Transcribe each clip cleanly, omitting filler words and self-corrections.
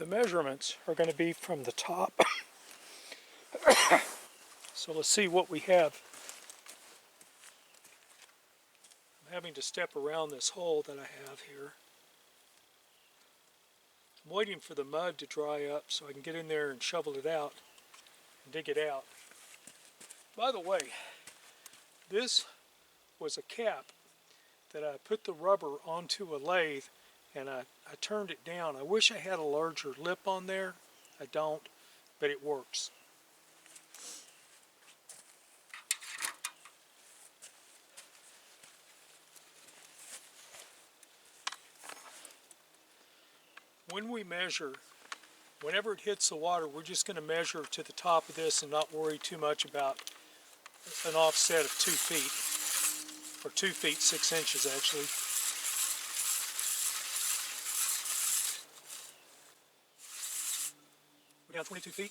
The measurements are going to be from the top. So let's see what we have. I'm having to step around this hole that I have here. I'm waiting for the mud to dry up so I can get in there and shovel it out and dig it out. By the way, this was a cap that I put the rubber onto a lathe and I turned it down. I wish I had a larger lip on there. I don't, but it works. When we measure, whenever it hits the water, we're just going to measure to the top of this and not worry too much about an offset of 2 feet, or 2 feet 6 inches actually. We're down 22 feet.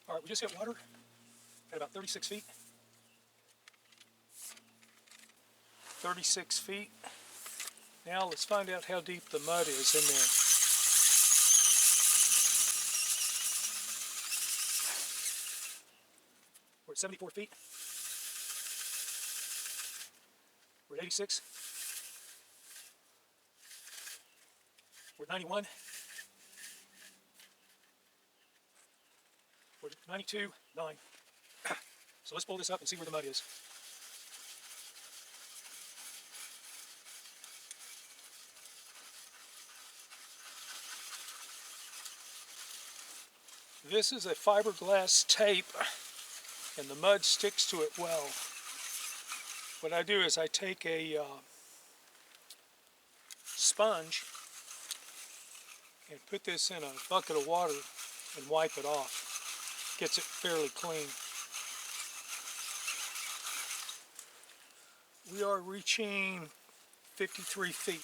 All right, we just hit water at about 36 feet. 36 feet. Now let's find out how deep the mud is in there. We're at 74 feet. We're at 86. We're at 91. We're at 92, 9. So let's pull this up and see where the mud is. This is a fiberglass tape and the mud sticks to it well. What I do is I take a sponge and put this in a bucket of water and wipe it off. Gets it fairly clean. We are reaching 53 feet.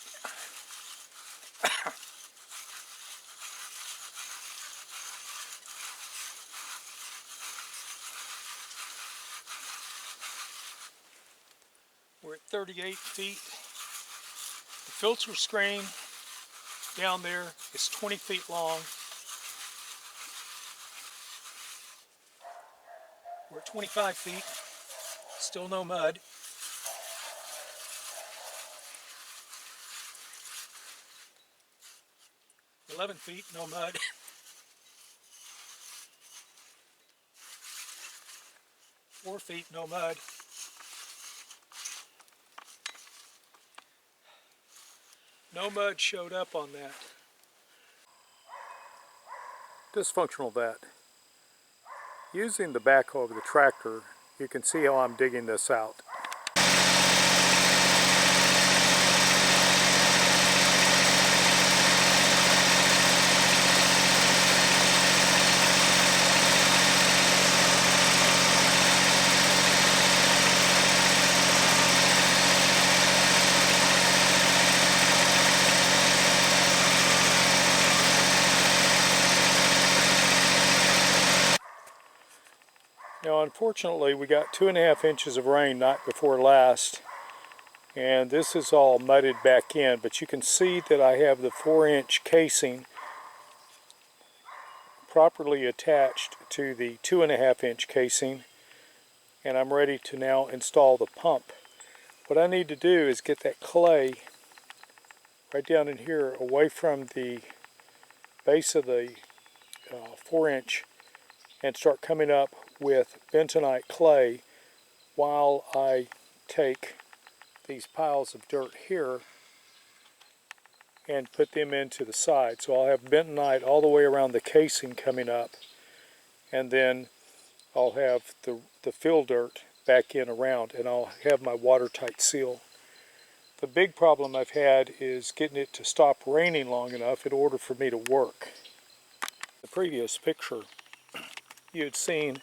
We're at 38 feet. The filter screen down there is 20 feet long. We're at 25 feet. Still no mud. $11 feet, no mud. 4 feet, no mud. No mud showed up on that. Dysfunctional vat. Using the backhoe of the tractor, you can see how I'm digging this out. Now unfortunately we got 2.5 inches of rain night before last, and this is all mudded back in, but you can see that I have the 4-inch casing properly attached to the 2.5-inch casing, and I'm ready to now install the pump. What I need to do is get that clay right down in here away from the base of the 4-inch and start coming up with bentonite clay while I take these piles of dirt here and put them into the side. So I'll have bentonite all the way around the casing coming up, and then I'll have the fill dirt back in around, and I'll have my watertight seal. The big problem I've had is getting it to stop raining long enough in order for me to work. The previous picture, you had seen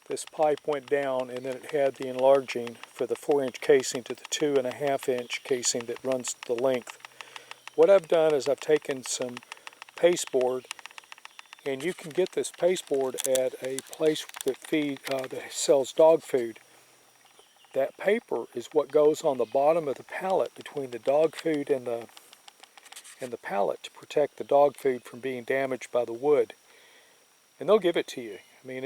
this pipe went down and then it had the enlarging for the 4-inch casing to the 2.5-inch casing that runs the length. what I've done is I've taken some pasteboard, and you can get this pasteboard at a place that that sells dog food. That paper is what goes on the bottom of the pallet between the dog food and the pallet to protect the dog food from being damaged by the wood. And they'll give it to you. I mean,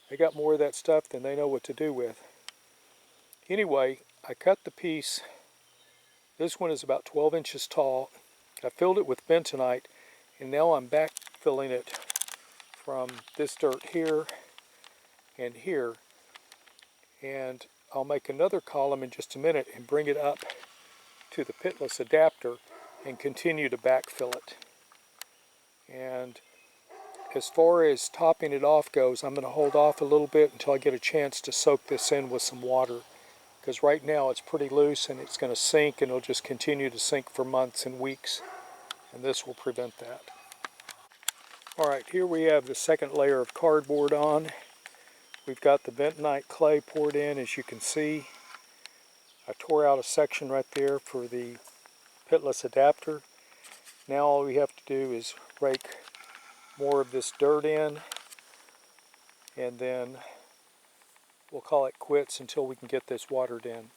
they got more of that stuff than they know what to do with. Anyway, I cut the piece. This one is about 12 inches tall. I filled it with bentonite, and now I'm backfilling it from this dirt here and here. And I'll make another column in just a minute and bring it up to the pitless adapter and continue to backfill it. And as far as topping it off goes, I'm going to hold off a little bit until I get a chance to soak this in with some water. Because right now it's pretty loose and it's going to sink, and it'll just continue to sink for months and weeks. And this will prevent that. Alright, here we have the second layer of cardboard on. We've got the bentonite clay poured in, as you can see. I tore out a section right there for the pitless adapter. Now all we have to do is rake more of this dirt in, and then we'll call it quits until we can get this watered in.